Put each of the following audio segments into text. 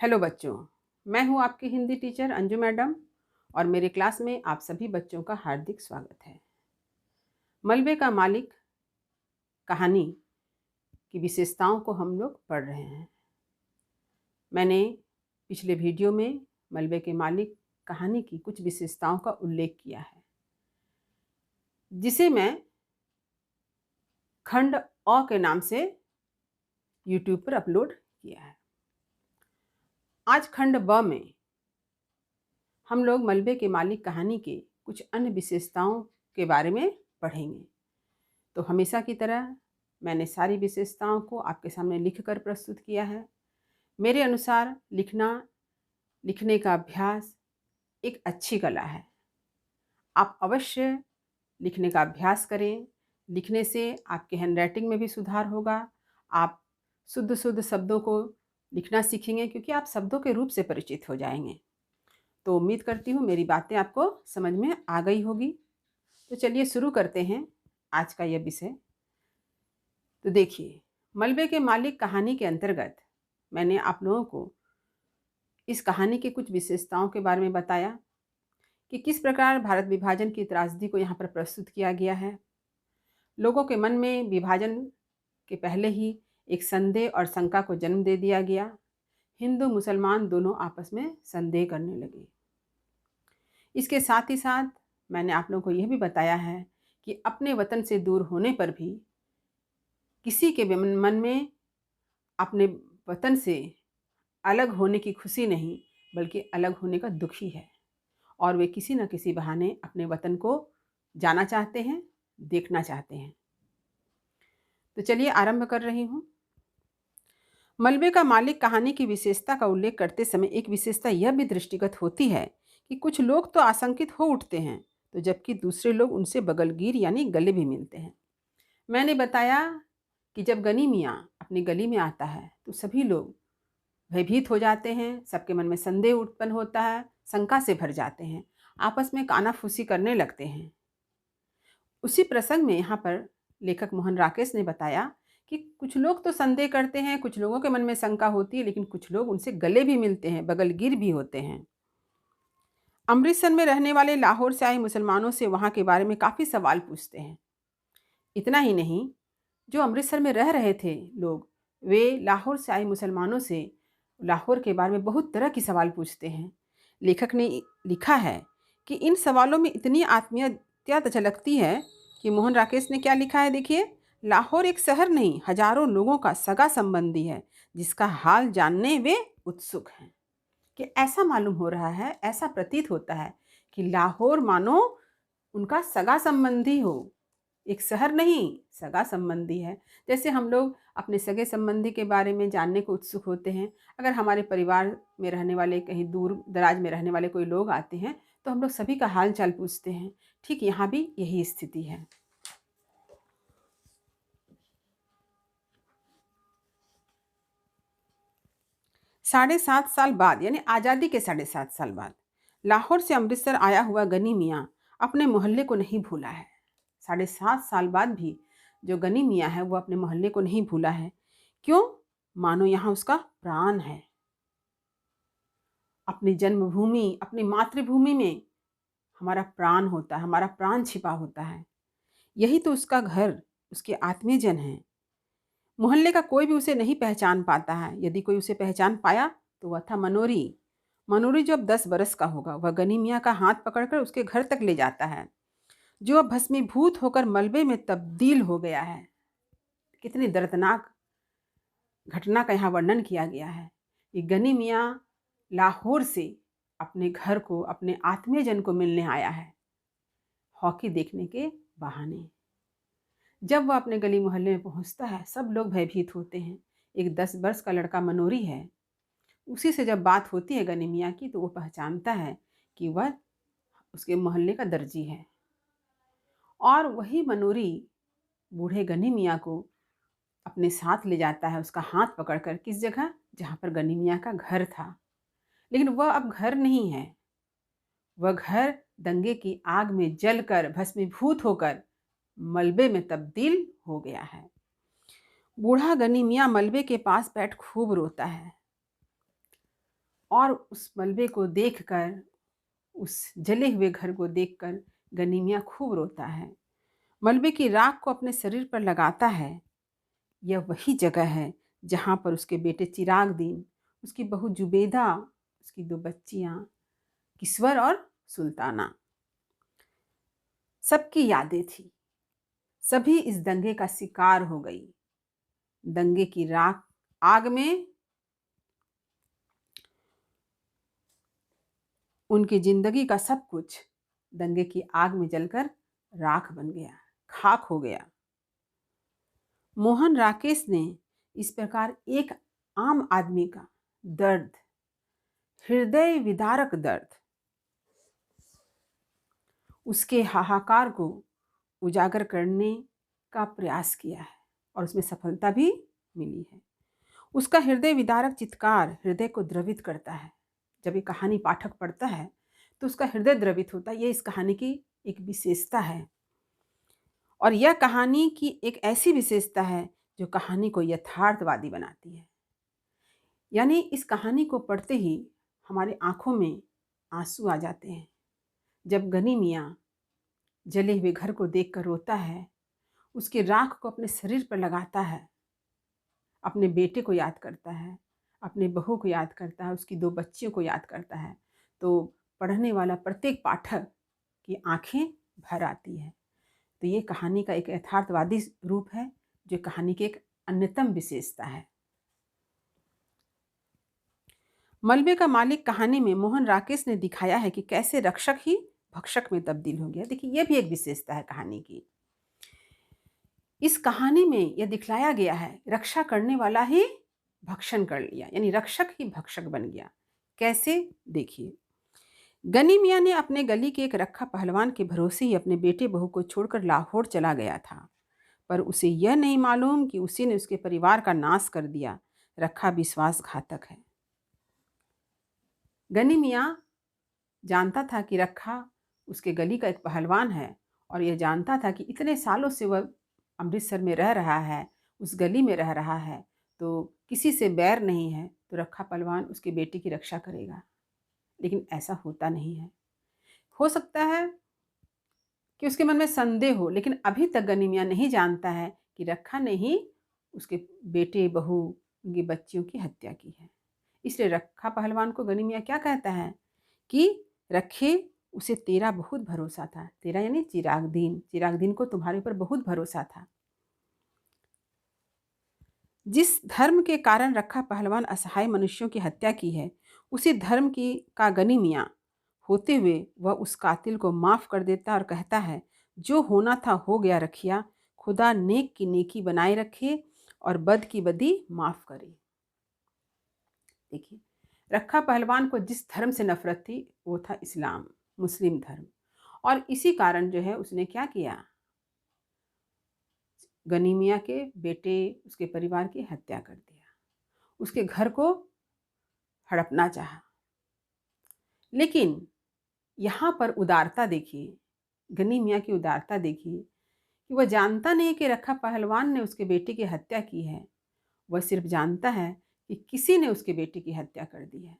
Hello बच्चों, मैं हूं आपकी हिंदी टीचर अंजू मैडम और मेरे क्लास में आप सभी बच्चों का हार्दिक स्वागत है। मलबे का मालिक कहानी की विशेषताओं को हम लोग पढ़ रहे हैं। मैंने पिछले वीडियो में मलबे के मालिक कहानी की कुछ विशेषताओं का उल्लेख किया है, जिसे मैं खंड अ के नाम से यूट्यूब पर अपलोड किया है। आज खंड ब में हम लोग मलबे के मालिक कहानी के कुछ अन्य विशेषताओं के बारे में पढ़ेंगे। तो हमेशा की तरह मैंने सारी विशेषताओं को आपके सामने लिखकर प्रस्तुत किया है। मेरे अनुसार लिखने का अभ्यास एक अच्छी कला है। आप अवश्य लिखने का अभ्यास करें। लिखने से आपके हैंडराइटिंग में भी सुधार होगा। आप शुद्ध शुद्ध शब्दों को लिखना सीखेंगे, क्योंकि आप शब्दों के रूप से परिचित हो जाएंगे। तो उम्मीद करती हूँ मेरी बातें आपको समझ में आ गई होगी। तो चलिए शुरू करते हैं आज का यह विषय। तो देखिए, मलबे के मालिक कहानी के अंतर्गत मैंने आप लोगों को इस कहानी की कुछ विशेषताओं के बारे में बताया कि किस प्रकार भारत विभाजन की त्रासदी को यहाँ पर प्रस्तुत किया गया है। लोगों के मन में विभाजन के पहले ही एक संदेह और शंका को जन्म दे दिया गया। हिंदू मुसलमान दोनों आपस में संदेह करने लगे। इसके साथ ही साथ मैंने आप लोगों को यह भी बताया है कि अपने वतन से दूर होने पर भी किसी के मन में अपने वतन से अलग होने की खुशी नहीं, बल्कि अलग होने का दुख ही है, और वे किसी न किसी बहाने अपने वतन को जाना चाहते हैं, देखना चाहते हैं। तो चलिए आरंभ कर रही हूँ। मलबे का मालिक कहानी की विशेषता का उल्लेख करते समय एक विशेषता यह भी दृष्टिगत होती है कि कुछ लोग तो आशंकित हो उठते हैं, तो जबकि दूसरे लोग उनसे बगलगीर यानी गले भी मिलते हैं। मैंने बताया कि जब गनी मियाँ अपनी गली में आता है तो सभी लोग भयभीत हो जाते हैं, सबके मन में संदेह उत्पन्न होता है, शंका से भर जाते हैं, आपस में कानाफूसी करने लगते हैं। उसी प्रसंग में यहाँ पर लेखक मोहन राकेश ने बताया कि कुछ लोग तो संदेह करते हैं, कुछ लोगों के मन में शंका होती है, लेकिन कुछ लोग उनसे गले भी मिलते हैं, बगलगीर भी होते हैं। अमृतसर में रहने वाले लाहौर से आए मुसलमानों से वहाँ के बारे में काफ़ी सवाल पूछते हैं। इतना ही नहीं, जो अमृतसर में रह रहे थे लोग, वे लाहौर से आए मुसलमानों से लाहौर के बारे में बहुत तरह की सवाल पूछते हैं। लेखक ने लिखा है कि इन सवालों में इतनी आत्मीयता झलकती है कि मोहन राकेश ने क्या लिखा है, देखिए। लाहौर एक शहर नहीं, हजारों लोगों का सगा संबंधी है, जिसका हाल जानने वे उत्सुक हैं। कि ऐसा मालूम हो रहा है, ऐसा प्रतीत होता है कि लाहौर मानो उनका सगा संबंधी हो। एक शहर नहीं, सगा संबंधी है। जैसे हम लोग अपने सगे संबंधी के बारे में जानने को उत्सुक होते हैं। अगर हमारे परिवार में रहने वाले, कहीं दूर दराज में रहने वाले कोई लोग आते हैं तो हम लोग सभी का हाल चाल पूछते हैं। ठीक यहाँ भी यही स्थिति है। 7.5 साल बाद, यानी आज़ादी के 7.5 साल बाद, लाहौर से अमृतसर आया हुआ गनी मियाँ अपने मोहल्ले को नहीं भूला है। 7.5 साल बाद भी जो गनी मियाँ है वो अपने मोहल्ले को नहीं भूला है। क्यों? मानो यहाँ उसका प्राण है। अपनी जन्मभूमि, अपनी मातृभूमि में हमारा प्राण होता है, हमारा प्राण छिपा होता है। यही तो उसका घर, उसके आत्मीयजन हैं। मोहल्ले का कोई भी उसे नहीं पहचान पाता है। यदि कोई उसे पहचान पाया तो वह था मनोरी। मनोरी जो अब 10 बरस का होगा, वह गनी मियाँ का हाथ पकड़कर उसके घर तक ले जाता है, जो अब भस्मीभूत होकर मलबे में तब्दील हो गया है। कितनी दर्दनाक घटना का यहाँ वर्णन किया गया है। ये गनी मियाँ लाहौर से अपने घर को, अपने आत्मीयजन को मिलने आया है, हॉकी देखने के बहाने। जब वह अपने गली मोहल्ले में पहुंचता है, सब लोग भयभीत होते हैं। एक 10 वर्ष का लड़का मनोरी है। उसी से जब बात होती है गनी मियाँ की, तो वो पहचानता है कि वह उसके मोहल्ले का दर्जी है। और वही मनोरी बूढ़े गनी मियाँ को अपने साथ ले जाता है, उसका हाथ पकड़कर, किस जगह? जहाँ पर गनी मियाँ का घर था। लेकिन वह अब घर नहीं है। वह घर दंगे की आग में जलकर, भस्मीभूत होकर मलबे में तब्दील हो गया है। बूढ़ा गनी मियाँ मलबे के पास बैठ खूब रोता है। और उस मलबे को देखकर, उस जले हुए घर को देखकर गनी मियाँ खूब रोता है। मलबे की राख को अपने शरीर पर लगाता है। यह वही जगह है जहाँ पर उसके बेटे चिराग दीन, उसकी बहू जुबेदा, उसकी 2 बच्चियाँ किस्वर और सुल्ताना, सबकी यादें थी। सभी इस दंगे का शिकार हो गई। दंगे की राख आग में उनकी जिंदगी का सब कुछ दंगे की आग में जलकर राख बन गया, खाक हो गया। मोहन राकेश ने इस प्रकार एक आम आदमी का दर्द, हृदय विदारक दर्द, उसके हाहाकार को उजागर करने का प्रयास किया है और उसमें सफलता भी मिली है। उसका हृदय विदारक चित्कार हृदय को द्रवित करता है। जब ये कहानी पाठक पढ़ता है तो उसका हृदय द्रवित होता है। ये इस कहानी की एक विशेषता है और यह कहानी की एक ऐसी विशेषता है जो कहानी को यथार्थवादी बनाती है। यानी इस कहानी को पढ़ते ही हमारे आंखों में आंसू आ जाते हैं। जब गनी मियाँ जले हुए घर को देखकर रोता है, उसकी राख को अपने शरीर पर लगाता है, अपने बेटे को याद करता है, अपने बहू को याद करता है, उसकी 2 बच्चियों को याद करता है, तो पढ़ने वाला प्रत्येक पाठक की आंखें भर आती है। तो ये कहानी का एक यथार्थवादी रूप है जो कहानी की एक अन्यतम विशेषता है। मलबे का मालिक कहानी में मोहन राकेश ने दिखाया है कि कैसे रक्षक ही भक्षक में तब्दील हो गया। देखिए, यह भी एक विशेषता है कहानी की। इस कहानी में यह दिखलाया गया है रक्षा करने वाला ही भक्षण कर लिया, यानी रक्षक ही भक्षक बन गया। कैसे? देखिए, गनी मियाँ ने अपने गली के एक रखा पहलवान के भरोसे ही अपने बेटे बहू को छोड़कर लाहौर चला गया था, पर उसे यह नहीं मालूम कि उसी ने उसके परिवार का नाश कर दिया। रखा विश्वासघातक है। गनी मियाँ जानता था कि रखा उसके गली का एक पहलवान है और यह जानता था कि इतने सालों से वह अमृतसर में रह रहा है, उस गली में रह रहा है, तो किसी से बैर नहीं है, तो रखा पहलवान उसके बेटे की रक्षा करेगा। लेकिन ऐसा होता नहीं है। हो सकता है कि उसके मन में संदेह हो, लेकिन अभी तक गनी मियाँ नहीं जानता है कि रखा ने ही उसके बेटे, बहू, उनकी बच्चियों की हत्या की है। इसलिए रखा पहलवान को गनी मियाँ क्या कहता है कि रखे, उसे तेरा बहुत भरोसा था। तेरा यानी चिराग दीन, चिराग दीन को तुम्हारे ऊपर बहुत भरोसा था। जिस धर्म के कारण रखा पहलवान असहाय मनुष्यों की हत्या की है, उसी धर्म की का गनी मियाँ होते हुए वह उस कातिल को माफ कर देता और कहता है, जो होना था हो गया रखिया, खुदा नेक की नेकी बनाए रखे और बद की बदी माफ करे। देखिए, रखा पहलवान को जिस धर्म से नफरत थी वो था इस्लाम, मुस्लिम धर्म, और इसी कारण जो है उसने क्या किया, गनी मियाँ के बेटे, उसके परिवार की हत्या कर दिया, उसके घर को हड़पना चाहा। लेकिन यहाँ पर उदारता देखिए, गनी मियाँ की उदारता देखिए कि वह जानता नहीं कि रखा पहलवान ने उसके बेटे की हत्या की है। वह सिर्फ जानता है कि किसी ने उसके बेटे की हत्या कर दी है।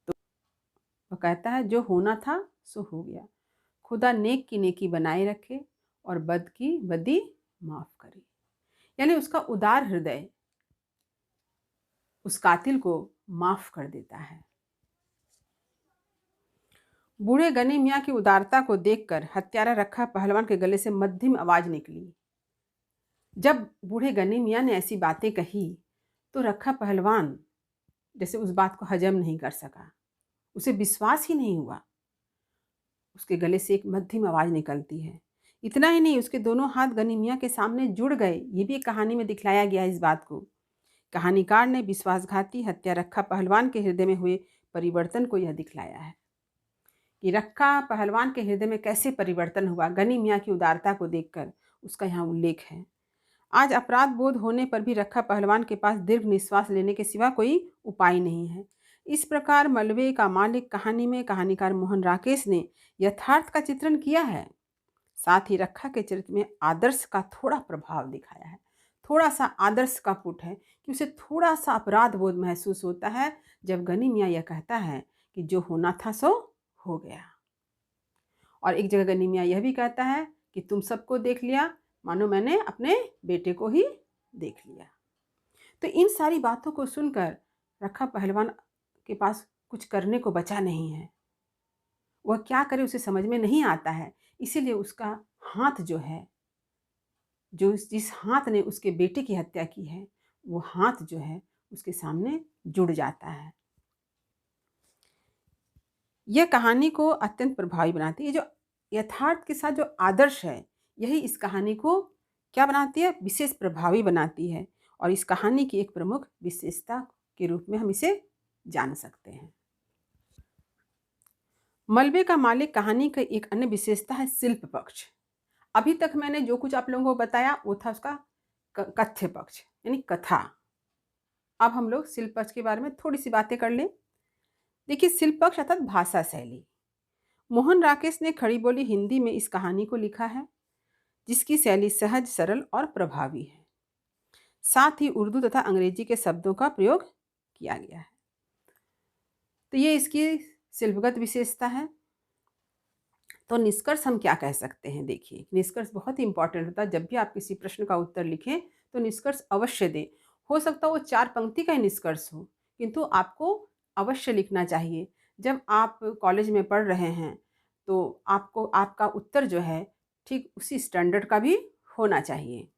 तो वह कहता है, जो होना था सो हो गया, खुदा नेक की नेकी बनाए रखे और बद की बदी माफ करे। यानी उसका उदार हृदय उस कातिल को माफ कर देता है। बूढ़े गनी मियाँ की उदारता को देखकर हत्यारा रखा पहलवान के गले से मध्यम आवाज निकली। जब बूढ़े गनी मियाँ ने ऐसी बातें कही तो रखा पहलवान जैसे उस बात को हजम नहीं कर सका, उसे विश्वास ही नहीं हुआ। उसके गले से एक मध्यम आवाज निकलती है। इतना ही नहीं, उसके दोनों हाथ गनी मियाँ के सामने जुड़ गए। ये भी एक कहानी में दिखलाया गया है इस बात को। कहानीकार ने विश्वासघाती हत्या रखा पहलवान के हृदय में हुए परिवर्तन को यह दिखलाया है कि रखा पहलवान के हृदय में कैसे परिवर्तन हुआ। गनी मियाँ की उदारता को देखकर उसका यहाँ उल्लेख है। आज अपराध बोध होने पर भी रखा पहलवान के पास दीर्घ निश्वास लेने के सिवा कोई उपाय नहीं है। इस प्रकार मलबे का मालिक कहानी में कहानीकार मोहन राकेश ने यथार्थ का चित्रण किया है, साथ ही रखा के चरित्र में आदर्श का थोड़ा प्रभाव दिखाया है। थोड़ा सा आदर्श का पुट है कि उसे थोड़ा सा अपराध बोध महसूस होता है जब गनी मियाँ यह कहता है कि जो होना था सो हो गया। और एक जगह गनी मियाँ यह भी कहता है कि तुम सबको देख लिया, मानो मैंने अपने बेटे को ही देख लिया। तो इन सारी बातों को सुनकर रखा पहलवान के पास कुछ करने को बचा नहीं है। वह क्या करे उसे समझ में नहीं आता है। इसीलिए उसका हाथ जो है, जिस हाथ ने उसके बेटे की हत्या की है, वो हाथ जो है उसके सामने जुड़ जाता है। यह कहानी को अत्यंत प्रभावी बनाती है। जो यथार्थ के साथ जो आदर्श है, यही इस कहानी को क्या बनाती है, विशेष प्रभावी बनाती है। और इस कहानी की एक प्रमुख विशेषता के रूप में हम इसे जान सकते हैं। मलबे का मालिक कहानी का एक अन्य विशेषता है शिल्प पक्ष। अभी तक मैंने जो कुछ आप लोगों को बताया वो था उसका कथ्य पक्ष यानी कथा। अब हम लोग शिल्प पक्ष के बारे में थोड़ी सी बातें कर लें। देखिए, शिल्प पक्ष अर्थात भाषा शैली। मोहन राकेश ने खड़ी बोली हिंदी में इस कहानी को लिखा है, जिसकी शैली सहज, सरल और प्रभावी है। साथ ही उर्दू तथा अंग्रेजी के शब्दों का प्रयोग किया गया है। तो ये इसकी शिल्पगत विशेषता है। तो निष्कर्ष हम क्या कह सकते हैं? देखिए, निष्कर्ष बहुत ही इंपॉर्टेंट होता है। जब भी आप किसी प्रश्न का उत्तर लिखें तो निष्कर्ष अवश्य दें। हो सकता है वो 4 पंक्ति का ही निष्कर्ष हो, किंतु आपको अवश्य लिखना चाहिए। जब आप कॉलेज में पढ़ रहे हैं तो आपको आपका उत्तर जो है ठीक उसी स्टैंडर्ड का भी होना चाहिए।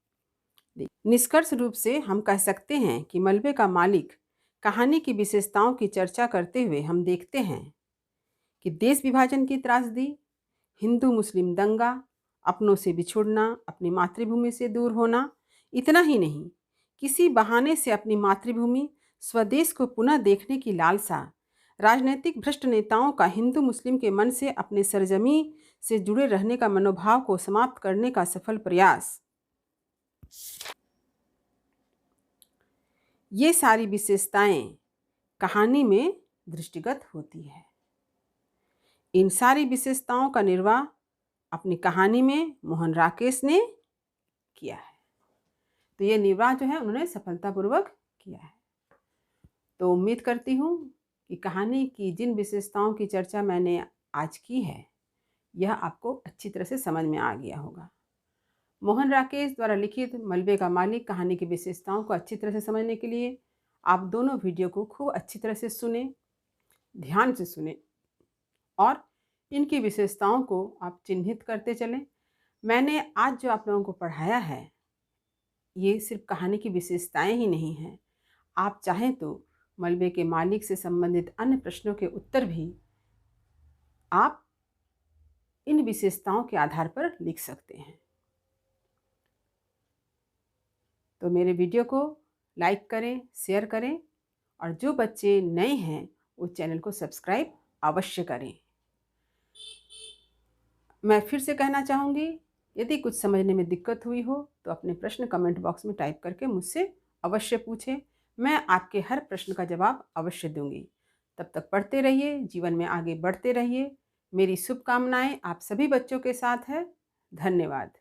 निष्कर्ष रूप से हम कह सकते हैं कि मलबे का मालिक कहानी की विशेषताओं की चर्चा करते हुए हम देखते हैं कि देश विभाजन की त्रासदी, हिंदू मुस्लिम दंगा, अपनों से बिछुड़ना, अपनी मातृभूमि से दूर होना, इतना ही नहीं, किसी बहाने से अपनी मातृभूमि स्वदेश को पुनः देखने की लालसा, राजनीतिक भ्रष्ट नेताओं का हिंदू मुस्लिम के मन से अपने सरजमी से जुड़े रहने का मनोभाव को समाप्त करने का सफल प्रयास, ये सारी विशेषताएं कहानी में दृष्टिगत होती है। इन सारी विशेषताओं का निर्वाह अपनी कहानी में मोहन राकेश ने किया है। तो ये निर्वाह जो है उन्होंने सफलतापूर्वक किया है। तो उम्मीद करती हूँ कि कहानी की जिन विशेषताओं की चर्चा मैंने आज की है, यह आपको अच्छी तरह से समझ में आ गया होगा। मोहन राकेश द्वारा लिखित मलबे का मालिक कहानी की विशेषताओं को अच्छी तरह से समझने के लिए आप दोनों वीडियो को खूब अच्छी तरह से सुने, ध्यान से सुने और इनकी विशेषताओं को आप चिन्हित करते चलें। मैंने आज जो आप लोगों को पढ़ाया है, ये सिर्फ कहानी की विशेषताएं ही नहीं हैं। आप चाहें तो मलबे के मालिक से संबंधित अन्य प्रश्नों के उत्तर भी आप इन विशेषताओं के आधार पर लिख सकते हैं। तो मेरे वीडियो को लाइक करें, शेयर करें और जो बच्चे नए हैं वो चैनल को सब्सक्राइब अवश्य करें। मैं फिर से कहना चाहूँगी, यदि कुछ समझने में दिक्कत हुई हो तो अपने प्रश्न कमेंट बॉक्स में टाइप करके मुझसे अवश्य पूछें। मैं आपके हर प्रश्न का जवाब अवश्य दूंगी। तब तक पढ़ते रहिए, जीवन में आगे बढ़ते रहिए। मेरी शुभकामनाएं आप सभी बच्चों के साथ है। धन्यवाद।